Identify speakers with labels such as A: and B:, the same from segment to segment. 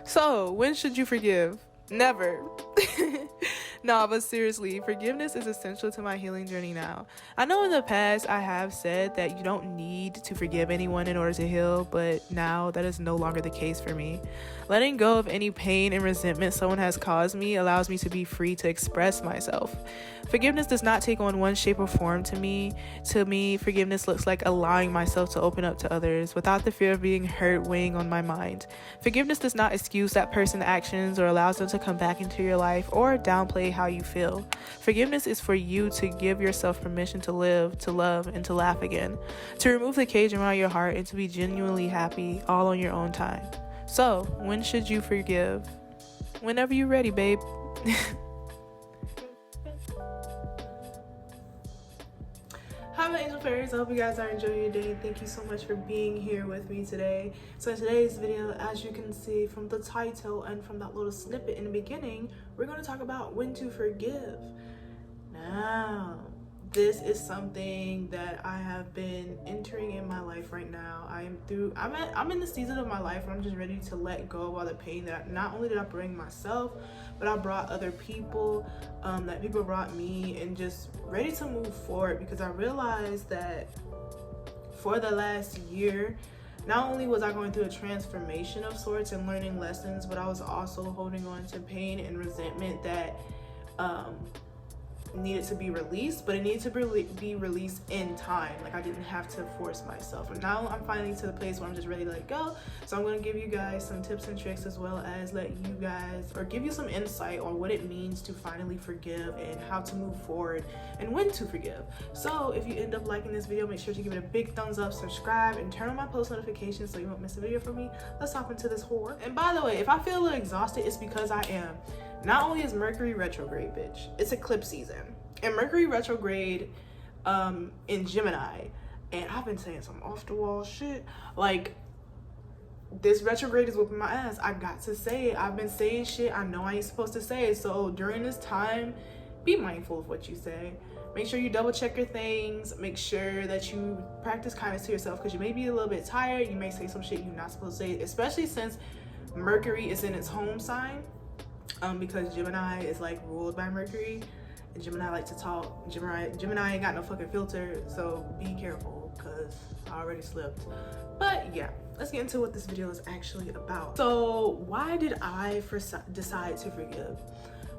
A: So, when should you forgive? Never. No, but seriously, forgiveness is essential to my healing journey now. I know in the past I have said that you don't need to forgive anyone in order to heal, but now that is no longer the case for me. Letting go of any pain and resentment someone has caused me allows me to be free to express myself. Forgiveness does not take on one shape or form to me. To me, forgiveness looks like allowing myself to open up to others without the fear of being hurt weighing on my mind. Forgiveness does not excuse that person's actions or allows them to come back into your life or downplay how you feel. Forgiveness is for you to give yourself permission to live, to love, and to laugh again. To remove the cage around your heart and to be genuinely happy all on your own time. So, when should you forgive? Whenever you're ready, babe. Hi, my angel fairies. I hope you guys are enjoying your day. Thank you so much for being here with me today. So in today's video, as you can see from the title and from that little snippet in the beginning, we're going to talk about when to forgive. Now, this is something that I have been entering in my life right now. I'm in the season of my life where I'm just ready to let go of all the pain that not only did I bring myself, but I brought other people, that people brought me, and just ready to move forward, because I realized that for the last year, not only was I going through a transformation of sorts and learning lessons, but I was also holding on to pain and resentment that needed to be released, but it needed to be released in time. Like, I didn't have to force myself, and now I'm finally to the place where I'm just ready to let go. So I'm going to give you guys some tips and tricks, as well as let you guys, or give you some insight on what it means to finally forgive and how to move forward and when to forgive. So if you end up liking this video, make sure to give it a big thumbs up, subscribe, and turn on my post notifications so you won't miss a video from me. Let's hop into this whore. And by the way, if I feel a little exhausted, it's because I am. Not only is Mercury retrograde, bitch, it's eclipse season. And Mercury retrograde in Gemini, and I've been saying some off the wall shit. Like, this retrograde is whooping my ass. I got to say it. I've been saying shit I know I ain't supposed to say. So during this time, be mindful of what you say. Make sure you double check your things. Make sure that you practice kindness to yourself, because you may be a little bit tired. You may say some shit you're not supposed to say, especially since Mercury is in its home sign. Because Gemini is like ruled by Mercury, and Gemini like to talk. Gemini ain't got no fucking filter, so be careful, because I already slipped. But yeah, let's get into what this video is actually about. So why did I decide to forgive?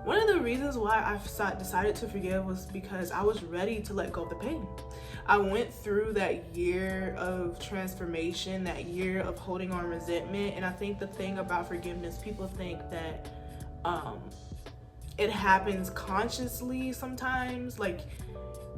A: One of the reasons why I decided to forgive was because I was ready to let go of the pain. I went through that year of transformation, that year of holding on resentment, and I think the thing about forgiveness, people think that it happens consciously sometimes, like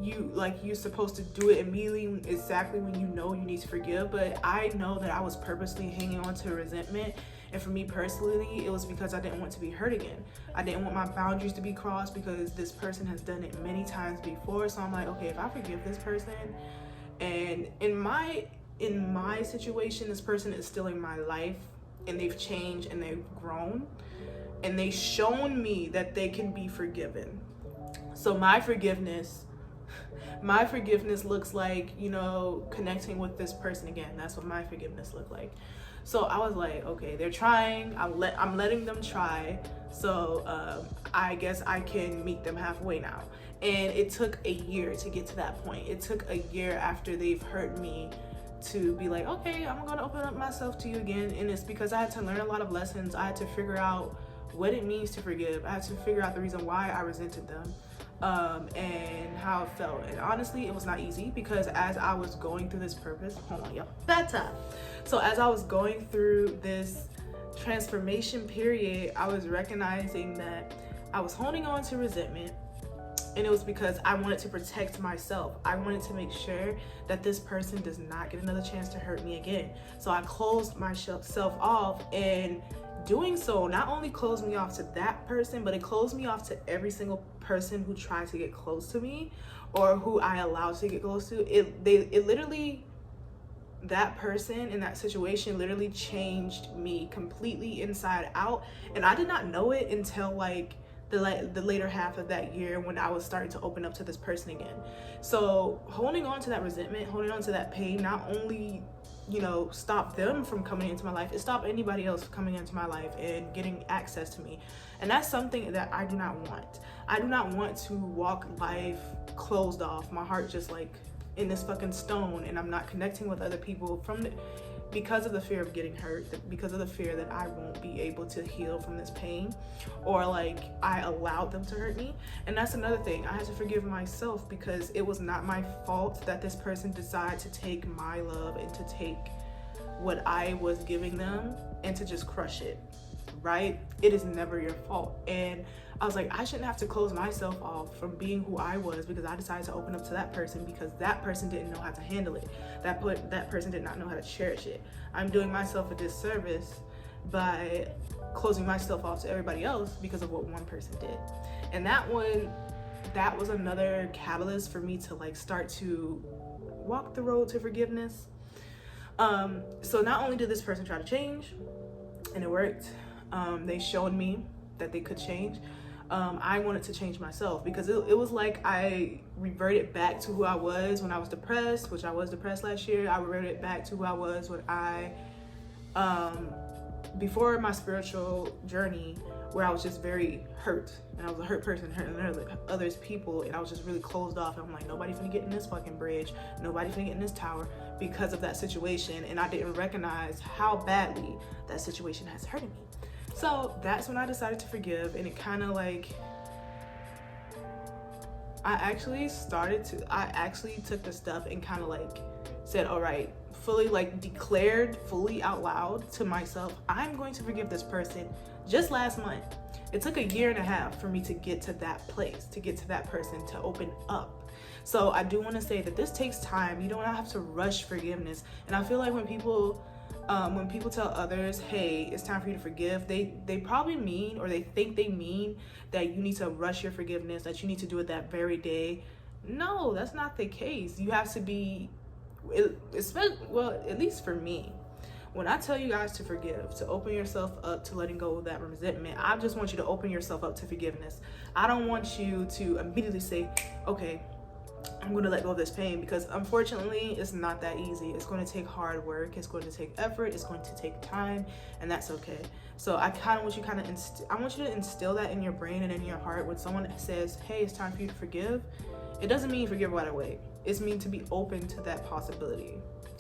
A: you're supposed to do it immediately, exactly when you know you need to forgive. But I know that I was purposely hanging on to resentment, and for me personally, it was because I didn't want to be hurt again. I didn't want my boundaries to be crossed, because this person has done it many times before. So I'm like, okay, if I forgive this person, and in my situation, this person is still in my life, and they've changed and they've grown, and they've shown me that they can be forgiven. So my forgiveness looks like, connecting with this person again. That's what my forgiveness looked like. So I was like, okay, they're trying. I'm letting them try. So I guess I can meet them halfway now. And it took a year to get to that point. It took a year after they've hurt me to be like, okay, I'm gonna open up myself to you again. And it's because I had to learn a lot of lessons. I had to figure out what it means to forgive. I had to figure out the reason why I resented them, and how it felt. And honestly, it was not easy, because as I was going through this So as I was going through this transformation period, I was recognizing that I was holding on to resentment, and it was because I wanted to protect myself. I wanted to make sure that this person does not get another chance to hurt me again. So I closed myself off, and doing so not only closed me off to that person, but it closed me off to every single person who tried to get close to me, or who I allowed to get close to. It literally, that person in that situation literally changed me completely inside out, and I did not know it until like the later half of that year, when I was starting to open up to this person again. So holding on to that resentment, holding on to that pain, not only stop them from coming into my life. It stopped anybody else coming into my life and getting access to me. And that's something that I do not want. I do not want to walk life closed off, my heart just like in this fucking stone, and I'm not connecting with other people because of the fear of getting hurt, because of the fear that I won't be able to heal from this pain, or like I allowed them to hurt me. And that's another thing. I had to forgive myself because it was not my fault that this person decided to take my love and to take what I was giving them and to just crush it, right? It is never your fault. And I was like, I shouldn't have to close myself off from being who I was because I decided to open up to that person because that person didn't know how to handle it. That person did not know how to cherish it. I'm doing myself a disservice by closing myself off to everybody else because of what one person did. And that was another catalyst for me to like start to walk the road to forgiveness. So not only did this person try to change, and it worked, they showed me that they could change. I wanted to change myself because it was like I reverted back to who I was when I was depressed, which I was depressed last year. I reverted back to who I was when before my spiritual journey, where I was just very hurt, and I was a hurt person, hurting others people, and I was just really closed off. And I'm like, nobody finna get in this fucking bridge, nobody finna get in this tower because of that situation, and I didn't recognize how badly that situation has hurted me. So that's when I decided to forgive, and it kind of like, I actually took the step and kind of like said, all right, fully like declared fully out loud to myself, I'm going to forgive this person. Just last month, it took 1.5 years for me to get to that place, to get to that person, to open up. So I do want to say that this takes time. You don't have to rush forgiveness. And I feel like when people tell others, hey, it's time for you to forgive, they probably mean, or they think they mean that you need to rush your forgiveness, that you need to do it that very day. No, that's not the case. You have to be, well, at least for me, when I tell you guys to forgive, to open yourself up to letting go of that resentment, I just want you to open yourself up to forgiveness. I don't want you to immediately say, okay, I'm going to let go of this pain, because unfortunately it's not that easy. It's going to take hard work, it's going to take effort, it's going to take time, and that's okay. So I kind of want you I want you to instill that in your brain and in your heart. When someone says, hey, it's time for you to forgive, it doesn't mean forgive right away. It's mean to be open to that possibility.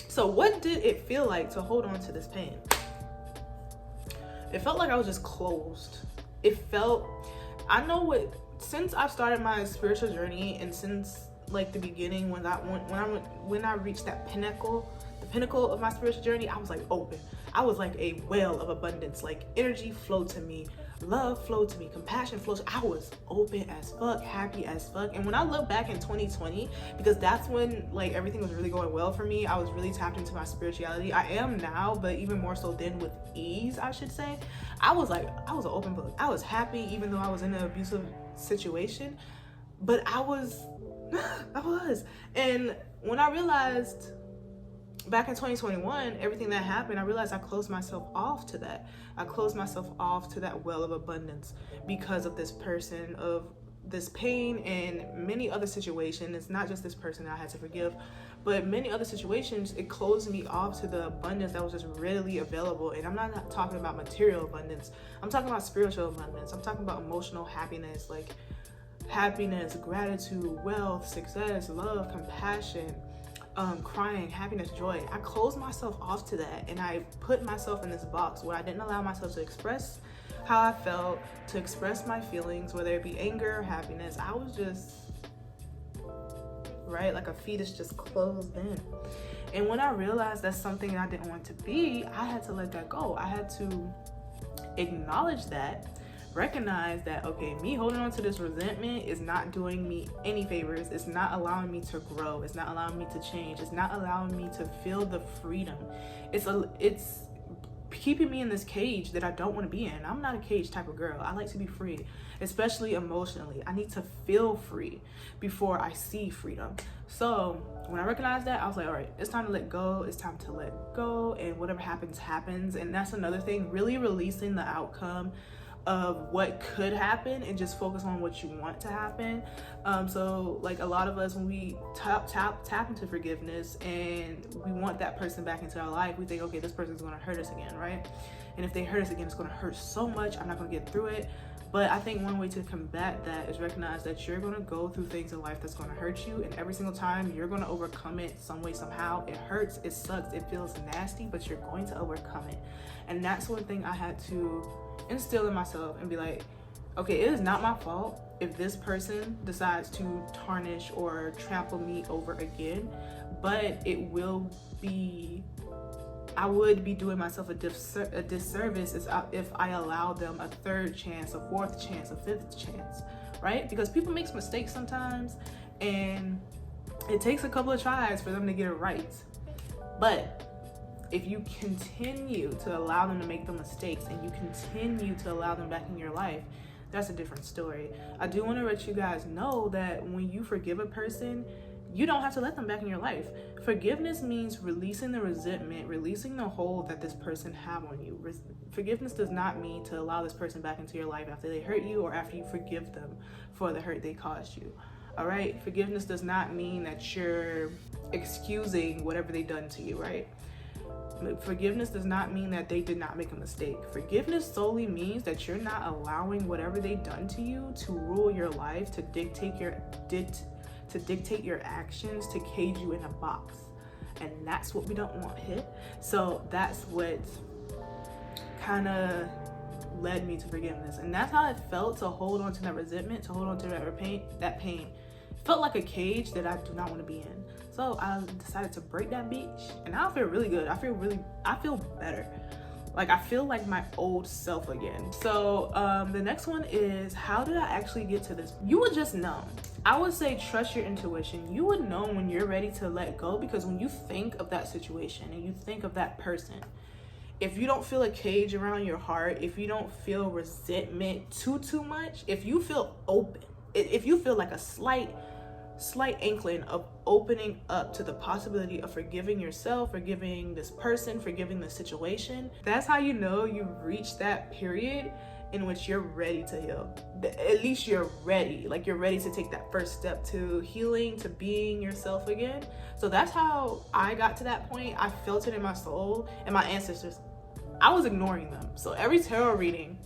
A: So what did it feel like to hold on to this pain? It felt like I was just closed. Since I've started my spiritual journey, and since like the beginning, when I reached that pinnacle, the pinnacle of my spiritual journey, I was like open. I was like a well of abundance. Like energy flowed to me, love flowed to me, compassion flowed. I was open as fuck, happy as fuck. And when I look back in 2020, because that's when like everything was really going well for me, I was really tapped into my spirituality. I am now, but even more so then, with ease, I should say. I was an open book. I was happy even though I was in an abusive situation, but I was. And when I realized back in 2021, everything that happened, I realized I closed myself off to that. I closed myself off to that well of abundance because of this person, of this pain, and many other situations. It's not just this person that I had to forgive, but many other situations, it closed me off to the abundance that was just readily available. And I'm not talking about material abundance. I'm talking about spiritual abundance. I'm talking about emotional happiness, like happiness, gratitude, wealth, success, love, compassion, crying, happiness, joy. I closed myself off to that, and I put myself in this box where I didn't allow myself to express how I felt, to express my feelings, whether it be anger or happiness. I was just, right, like a fetus just closed in. And when I realized that's something I didn't want to be, I had to let that go. I had to acknowledge that, recognize that, okay, me holding on to this resentment is not doing me any favors. It's not allowing me to grow. It's not allowing me to change. It's not allowing me to feel the freedom. It's keeping me in this cage that I don't want to be in. I'm not a cage type of girl. I like to be free, especially emotionally. I need to feel free before I see freedom. So when I recognized that, I was like, all right, it's time to let go. It's time to let go, and whatever happens, happens. And that's another thing, really releasing the outcome of what could happen and just focus on what you want to happen. So like a lot of us, when we tap into forgiveness and we want that person back into our life, we think, okay, this person's going to hurt us again, right? And if they hurt us again, it's going to hurt so much, I'm not going to get through it. But I think one way to combat that is recognize that you're going to go through things in life that's going to hurt you, and every single time you're going to overcome it some way, somehow. It hurts, it sucks, it feels nasty, but you're going to overcome it. And that's one thing I had to instill in myself and be like, okay, it is not my fault if this person decides to tarnish or trample me over again, but it will be, I would be doing myself a disservice if I allow them a third chance, a fourth chance, a fifth chance, right? Because people make mistakes sometimes, and it takes a couple of tries for them to get it right. But if you continue to allow them to make the mistakes and you continue to allow them back in your life, that's a different story. I do want to let you guys know that when you forgive a person, you don't have to let them back in your life. Forgiveness means releasing the resentment, releasing the hold that this person have on you. Forgiveness does not mean to allow this person back into your life after they hurt you or after you forgive them for the hurt they caused you. All right? Forgiveness does not mean that you're excusing whatever they done to you, right? Forgiveness does not mean that they did not make a mistake. Forgiveness solely means that you're not allowing whatever they done to you to rule your life, to dictate your actions, to cage you in a box. And that's what we don't want hit. So that's what kind of led me to forgiveness. And that's how it felt to hold on to that resentment, to hold on to that pain. It felt like a cage that I do not want to be in. So I decided to break that bitch, and now I feel really good. I feel better. Like I feel like my old self again. So the next one is, how did I actually get to this? You would just know. I would say trust your intuition. You would know when you're ready to let go, because when you think of that situation and you think of that person, if you don't feel a cage around your heart, if you don't feel resentment too much, if you feel open, if you feel like a slight inkling of opening up to the possibility of forgiving yourself, forgiving this person, forgiving the situation, that's how you know you've reached that period in which you're ready to heal. At least you're ready. Like you're ready to take that first step to healing, to being yourself again. So that's how I got to that point. I felt it in my soul, and my ancestors, I was ignoring them. So every tarot reading,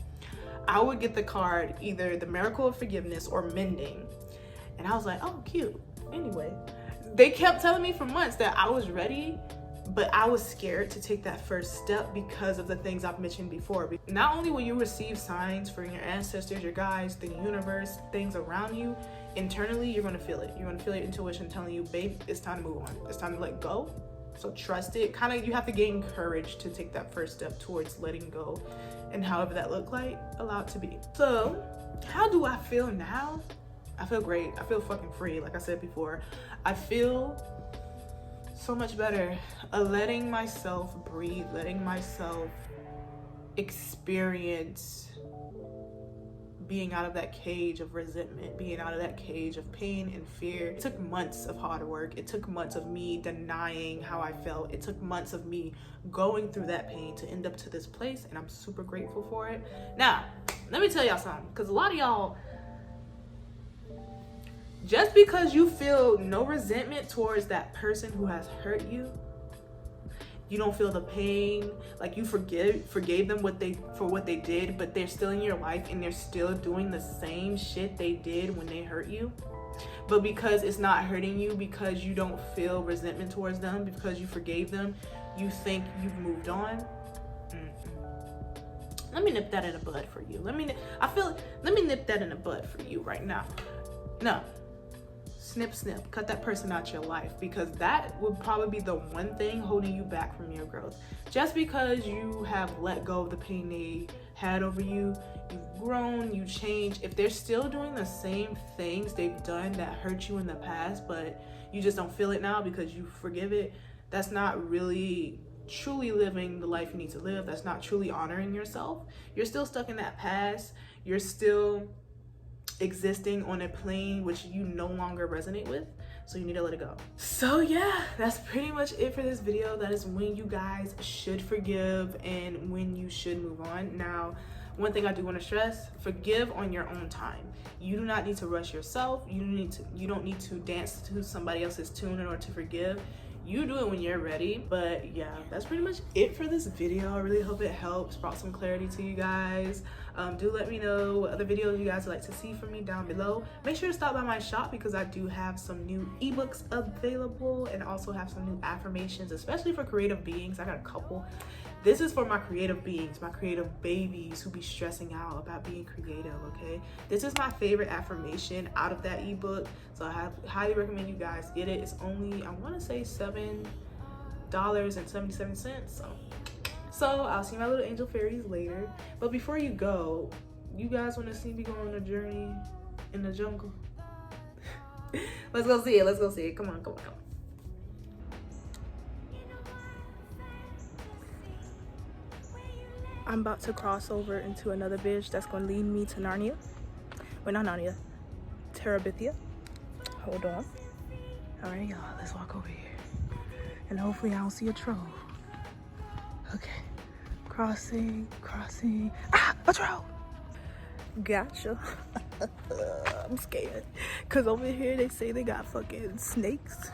A: I would get the card, either the miracle of forgiveness or mending. And I was like, oh, cute. Anyway, they kept telling me for months that I was ready, but I was scared to take that first step because of the things I've mentioned before. Not only will you receive signs from your ancestors, your guides, the universe, things around you, internally, you're going to feel it. You're going to feel your intuition telling you, babe, it's time to move on. It's time to let go. So trust it. Kind of, you have to gain courage to take that first step towards letting go, and however that look like, allow it to be. So how do I feel now? I feel great. I feel fucking free. Like I said before, I feel so much better. Letting myself breathe, letting myself experience being out of that cage of resentment, being out of that cage of pain and fear. It took months of hard work. It took months of me denying how I felt. It took months of me going through that pain to end up to this place, and I'm super grateful for it. Now, let me tell y'all something, because a lot of y'all, just because you feel no resentment towards that person who has hurt you, you don't feel the pain, like you forgave them for what they did, but they're still in your life and they're still doing the same shit they did when they hurt you. But because it's not hurting you, because you don't feel resentment towards them, because you forgave them, you think you've moved on. Let me nip that in the bud for you. Let me nip that in the bud for you right now. No. Snip, cut that person out your life, because that would probably be the one thing holding you back from your growth. Just because you have let go of the pain they had over you, you've grown, you changed. If they're still doing the same things they've done that hurt you in the past, but you just don't feel it now because you forgive it, that's not really truly living the life you need to live. That's not truly honoring yourself. You're still stuck in that past. You're still existing on a plane which you no longer resonate with, so you need to let it go. So yeah, that's pretty much it for this video. That is when you guys should forgive and when you should move on. Now, one thing I do want to stress, forgive on your own time. You do not need to rush yourself. You don't need to dance to somebody else's tune in order to forgive. You do it when you're ready. But yeah, that's pretty much it for this video. I really hope it helps, brought some clarity to you guys. Do let me know what other videos you guys would like to see from me down below. Make sure to stop by my shop because I do have some new ebooks available and also have some new affirmations, especially for creative beings. I got a couple. This is for my creative beings, my creative babies who be stressing out about being creative, okay? This is my favorite affirmation out of that ebook, so I highly recommend you guys get it. It's only, I wanna say $7.77, so I'll see my little angel fairies later. But before you go, you guys wanna see me go on a journey in the jungle? Let's go see it, come on. I'm about to cross over into another bridge that's gonna lead me to Narnia. Well, not Narnia, Terabithia. Hold on. All right, y'all, let's walk over here. And hopefully I don't see a troll. Okay, crossing. Ah, a troll! Gotcha. I'm scared. Cause over here they say they got fucking snakes.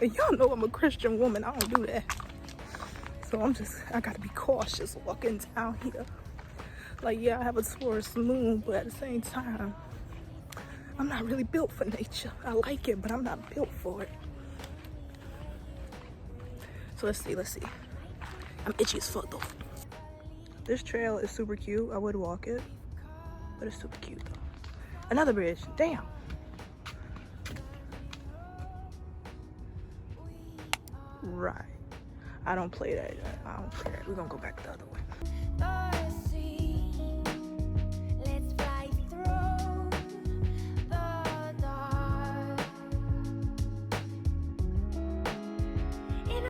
A: And y'all know I'm a Christian woman, I don't do that. So I gotta be cautious walking down here. Like, yeah, I have a Taurus moon, but at the same time, I'm not really built for nature. I like it, but I'm not built for it. So let's see. I'm itchy as fuck though. This trail is super cute. I would walk it, but it's super cute though. Another bridge, damn. Right. I don't play that. We're gonna go back the other way.